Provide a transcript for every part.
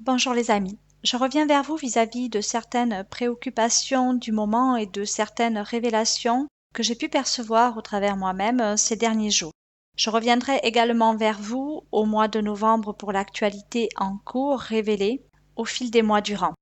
Bonjour les amis, je reviens vers vous vis-à-vis de certaines préoccupations du moment et de certaines révélations que j'ai pu percevoir au travers moi-même ces derniers jours. Je reviendrai également vers vous au mois de novembre pour l'actualité en cours révélée au fil des mois durant.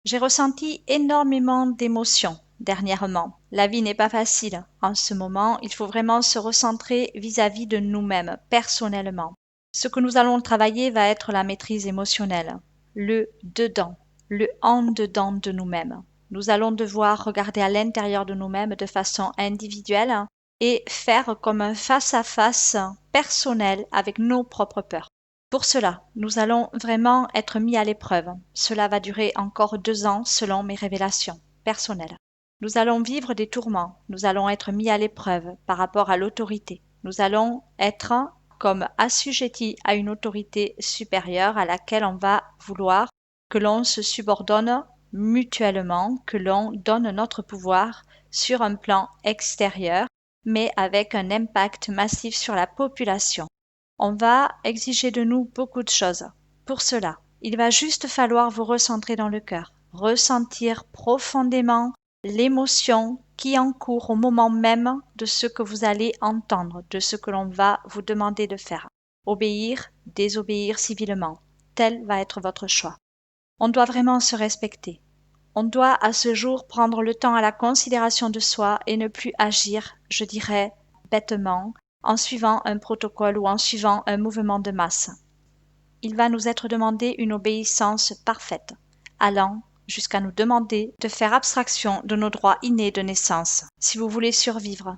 J'ai ressenti énormément d'émotions dernièrement. La vie n'est pas facile. En ce moment, il faut vraiment se recentrer vis-à-vis de nous-mêmes, personnellement. Ce que nous allons travailler va être la maîtrise émotionnelle, le dedans, le en dedans de nous-mêmes. Nous allons devoir regarder à l'intérieur de nous-mêmes de façon individuelle et faire comme un face-à-face personnel avec nos propres peurs. Pour cela, nous allons vraiment être mis à l'épreuve. Cela va durer encore 2 ans selon mes révélations personnelles. Nous allons vivre des tourments, nous allons être mis à l'épreuve par rapport à l'autorité. Nous allons être comme assujettis à une autorité supérieure à laquelle on va vouloir que l'on se subordonne mutuellement, que l'on donne notre pouvoir sur un plan extérieur, mais avec un impact massif sur la population. On va exiger de nous beaucoup de choses. Pour cela, il va juste falloir vous recentrer dans le cœur, ressentir profondément l'émotion qui encourt au moment même de ce que vous allez entendre, de ce que l'on va vous demander de faire. Obéir, désobéir civilement, tel va être votre choix. On doit vraiment se respecter. On doit à ce jour prendre le temps à la considération de soi et ne plus agir, je dirais, bêtement, en suivant un protocole ou en suivant un mouvement de masse. Il va nous être demandé une obéissance parfaite, allant jusqu'à nous demander de faire abstraction de nos droits innés de naissance. Si vous voulez survivre,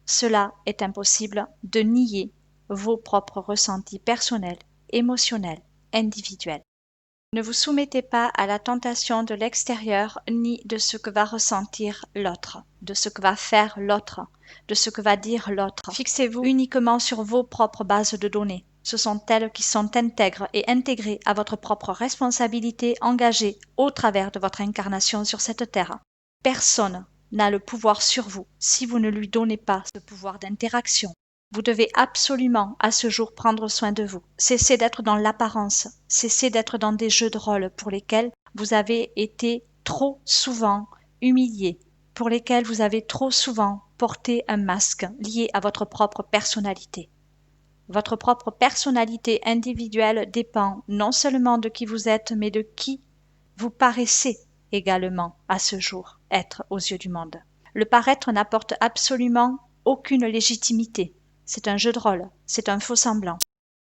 cela est impossible de nier vos propres ressentis personnels, émotionnels, individuels. Ne vous soumettez pas à la tentation de l'extérieur ni de ce que va ressentir l'autre, de ce que va faire l'autre, de ce que va dire l'autre. Fixez-vous uniquement sur vos propres bases de données. Ce sont elles qui sont intègres et intégrées à votre propre responsabilité engagée au travers de votre incarnation sur cette terre. Personne n'a le pouvoir sur vous si vous ne lui donnez pas ce pouvoir d'interaction. Vous devez absolument, à ce jour, prendre soin de vous. Cessez d'être dans l'apparence, cessez d'être dans des jeux de rôle pour lesquels vous avez été trop souvent humilié, pour lesquels vous avez trop souvent porté un masque lié à votre propre personnalité. Votre propre personnalité individuelle dépend non seulement de qui vous êtes, mais de qui vous paraissez également à ce jour être aux yeux du monde. Le paraître n'apporte absolument aucune légitimité. C'est un jeu de rôle, c'est un faux semblant.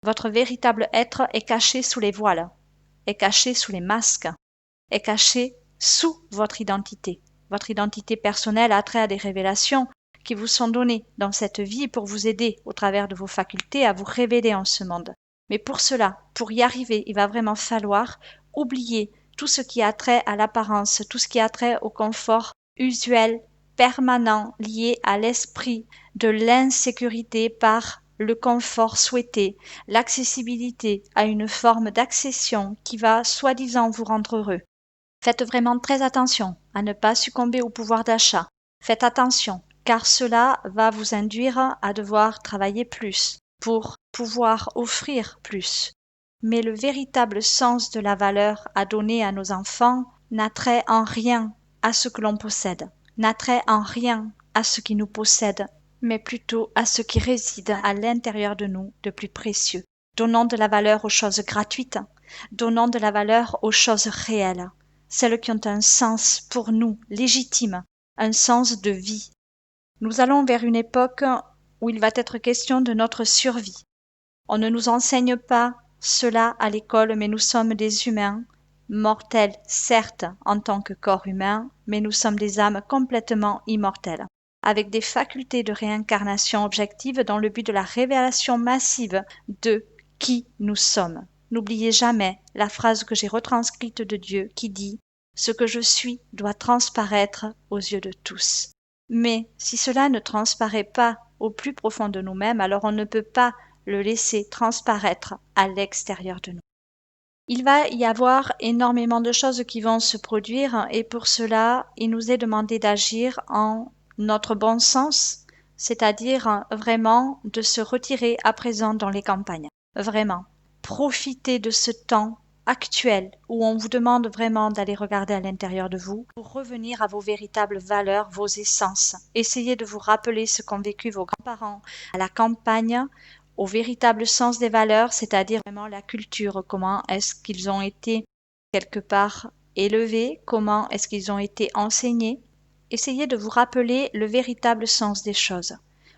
Votre véritable être est caché sous les voiles, est caché sous les masques, est caché sous votre identité. Votre identité personnelle a trait à des révélations qui vous sont données dans cette vie pour vous aider au travers de vos facultés à vous révéler en ce monde. Mais pour cela, pour y arriver, il va vraiment falloir oublier tout ce qui a trait à l'apparence, tout ce qui a trait au confort usuel, permanent, lié à l'esprit de l'insécurité par le confort souhaité, l'accessibilité à une forme d'accession qui va soi-disant vous rendre heureux. Faites vraiment très attention à ne pas succomber au pouvoir d'achat. Faites attention, car cela va vous induire à devoir travailler plus pour pouvoir offrir plus. Mais le véritable sens de la valeur à donner à nos enfants n'a trait en rien à ce que l'on possède, n'a trait en rien à ce qui nous possède, mais plutôt à ce qui réside à l'intérieur de nous de plus précieux. Donnons de la valeur aux choses gratuites, donnons de la valeur aux choses réelles, celles qui ont un sens pour nous légitime, un sens de vie. Nous allons vers une époque où il va être question de notre survie. On ne nous enseigne pas cela à l'école, mais nous sommes des humains, mortels certes en tant que corps humain, mais nous sommes des âmes complètement immortelles, avec des facultés de réincarnation objective dans le but de la révélation massive de qui nous sommes. N'oubliez jamais la phrase que j'ai retranscrite de Dieu qui dit « Ce que je suis doit transparaître aux yeux de tous ». Mais si cela ne transparaît pas au plus profond de nous-mêmes, alors on ne peut pas le laisser transparaître à l'extérieur de nous. Il va y avoir énormément de choses qui vont se produire et pour cela, il nous est demandé d'agir en notre bon sens, c'est-à-dire vraiment de se retirer à présent dans les campagnes. Vraiment, profitez de ce temps actuel où on vous demande vraiment d'aller regarder à l'intérieur de vous pour revenir à vos véritables valeurs, vos essences. Essayez de vous rappeler ce qu'ont vécu vos grands-parents à la campagne, au véritable sens des valeurs, c'est-à-dire vraiment la culture, comment est-ce qu'ils ont été quelque part élevés, comment est-ce qu'ils ont été enseignés. Essayez de vous rappeler le véritable sens des choses.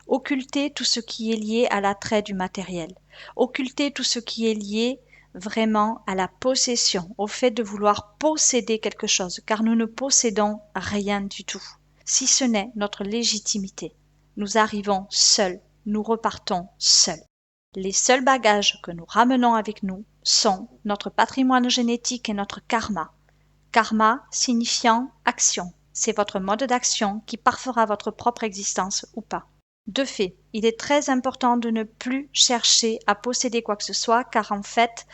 Occultez tout ce qui est lié à l'attrait du matériel. Occultez tout ce qui est lié vraiment à la possession, au fait de vouloir posséder quelque chose, car nous ne possédons rien du tout, si ce n'est notre légitimité. Nous arrivons seuls, nous repartons seuls. Les seuls bagages que nous ramenons avec nous sont notre patrimoine génétique et notre karma. Karma signifiant action. C'est votre mode d'action qui parfera votre propre existence ou pas. De fait, il est très important de ne plus chercher à posséder quoi que ce soit, car en fait,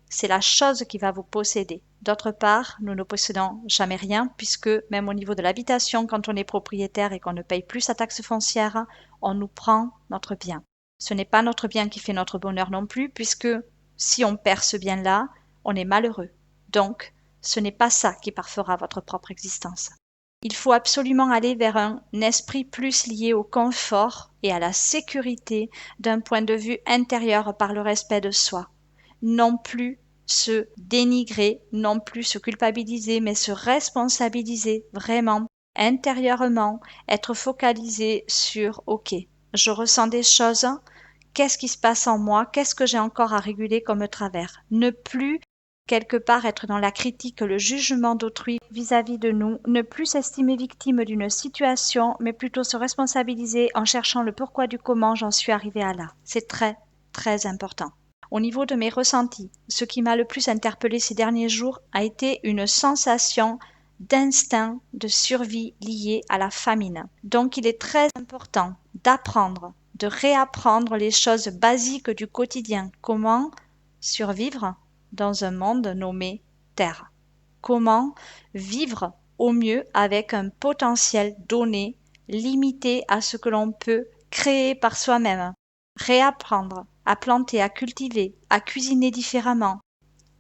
c'est la chose qui va vous posséder. D'autre part, nous ne possédons jamais rien, puisque même au niveau de l'habitation, quand on est propriétaire et qu'on ne paye plus sa taxe foncière, on nous prend notre bien. Ce n'est pas notre bien qui fait notre bonheur non plus, puisque si on perd ce bien-là, on est malheureux. Donc, ce n'est pas ça qui parfera votre propre existence. Il faut absolument aller vers un esprit plus lié au confort et à la sécurité d'un point de vue intérieur par le respect de soi. Non plus se dénigrer, non plus se culpabiliser, mais se responsabiliser vraiment, intérieurement, être focalisé sur « Ok, je ressens des choses, qu'est-ce qui se passe en moi, qu'est-ce que j'ai encore à réguler comme travers ?» Ne plus quelque part être dans la critique, le jugement d'autrui vis-à-vis de nous, ne plus s'estimer victime d'une situation, mais plutôt se responsabiliser en cherchant le pourquoi du comment j'en suis arrivée à là. C'est très, très important. Au niveau de mes ressentis, ce qui m'a le plus interpellée ces derniers jours a été une sensation d'instinct de survie liée à la famine. Donc il est très important d'apprendre, de réapprendre les choses basiques du quotidien. Comment survivre dans un monde nommé Terre. Comment vivre au mieux avec un potentiel donné, limité à ce que l'on peut créer par soi-même. Réapprendre à planter, à cultiver, à cuisiner différemment.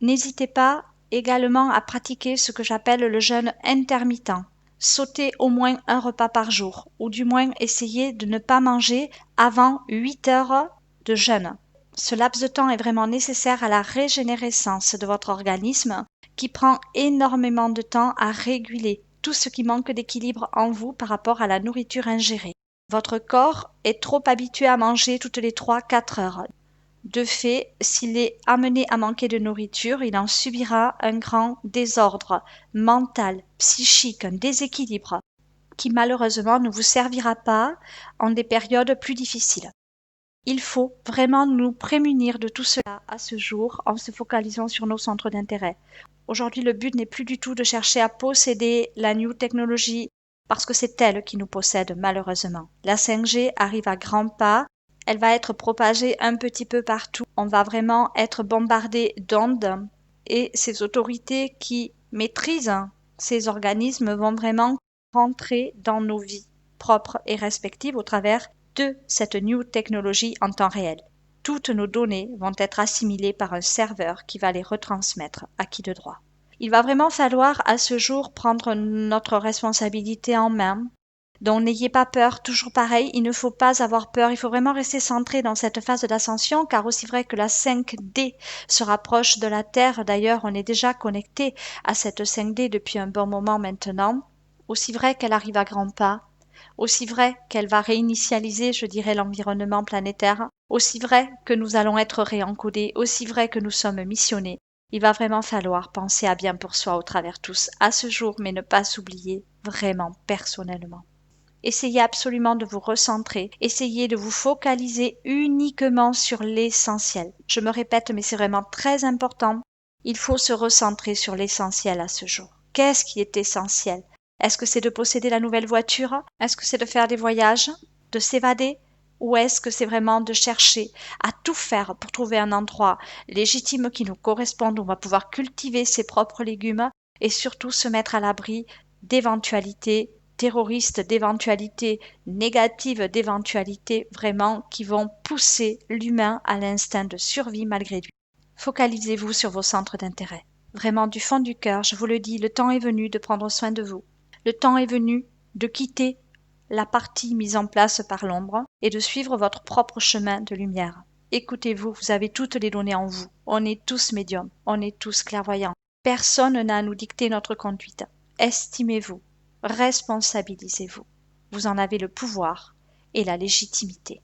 N'hésitez pas également à pratiquer ce que j'appelle le jeûne intermittent. Sauter au moins un repas par jour, ou du moins essayer de ne pas manger avant 8 heures de jeûne. Ce laps de temps est vraiment nécessaire à la régénérescence de votre organisme qui prend énormément de temps à réguler tout ce qui manque d'équilibre en vous par rapport à la nourriture ingérée. Votre corps est trop habitué à manger toutes les 3-4 heures. De fait, s'il est amené à manquer de nourriture, il en subira un grand désordre mental, psychique, un déséquilibre qui malheureusement ne vous servira pas en des périodes plus difficiles. Il faut vraiment nous prémunir de tout cela à ce jour en se focalisant sur nos centres d'intérêt. Aujourd'hui, le but n'est plus du tout de chercher à posséder la new technologie parce que c'est elle qui nous possède malheureusement. La 5G arrive à grands pas, elle va être propagée un petit peu partout. On va vraiment être bombardé d'ondes et ces autorités qui maîtrisent ces organismes vont vraiment rentrer dans nos vies propres et respectives au travers de cette new technologie en temps réel. Toutes nos données vont être assimilées par un serveur qui va les retransmettre à qui de droit. Il va vraiment falloir à ce jour prendre notre responsabilité en main. Donc n'ayez pas peur, toujours pareil, il ne faut pas avoir peur, il faut vraiment rester centré dans cette phase d'ascension car aussi vrai que la 5D se rapproche de la Terre, d'ailleurs on est déjà connecté à cette 5D depuis un bon moment maintenant, aussi vrai qu'elle arrive à grands pas, aussi vrai qu'elle va réinitialiser, je dirais, l'environnement planétaire, aussi vrai que nous allons être réencodés, aussi vrai que nous sommes missionnés, il va vraiment falloir penser à bien pour soi au travers tous, à ce jour, mais ne pas s'oublier vraiment personnellement. Essayez absolument de vous recentrer, essayez de vous focaliser uniquement sur l'essentiel. Je me répète, mais c'est vraiment très important. Il faut se recentrer sur l'essentiel à ce jour. Qu'est-ce qui est essentiel? Est-ce que c'est de posséder la nouvelle voiture? Est-ce que c'est de faire des voyages? De s'évader? Ou est-ce que c'est vraiment de chercher à tout faire pour trouver un endroit légitime qui nous corresponde où on va pouvoir cultiver ses propres légumes et surtout se mettre à l'abri d'éventualités terroristes, d'éventualités négatives, d'éventualités vraiment qui vont pousser l'humain à l'instinct de survie malgré lui. Focalisez-vous sur vos centres d'intérêt. Vraiment, du fond du cœur, je vous le dis, le temps est venu de prendre soin de vous. Le temps est venu de quitter la partie mise en place par l'ombre et de suivre votre propre chemin de lumière. Écoutez-vous, vous avez toutes les données en vous. On est tous médiums, on est tous clairvoyants. Personne n'a à nous dicter notre conduite. Estimez-vous, responsabilisez-vous. Vous en avez le pouvoir et la légitimité.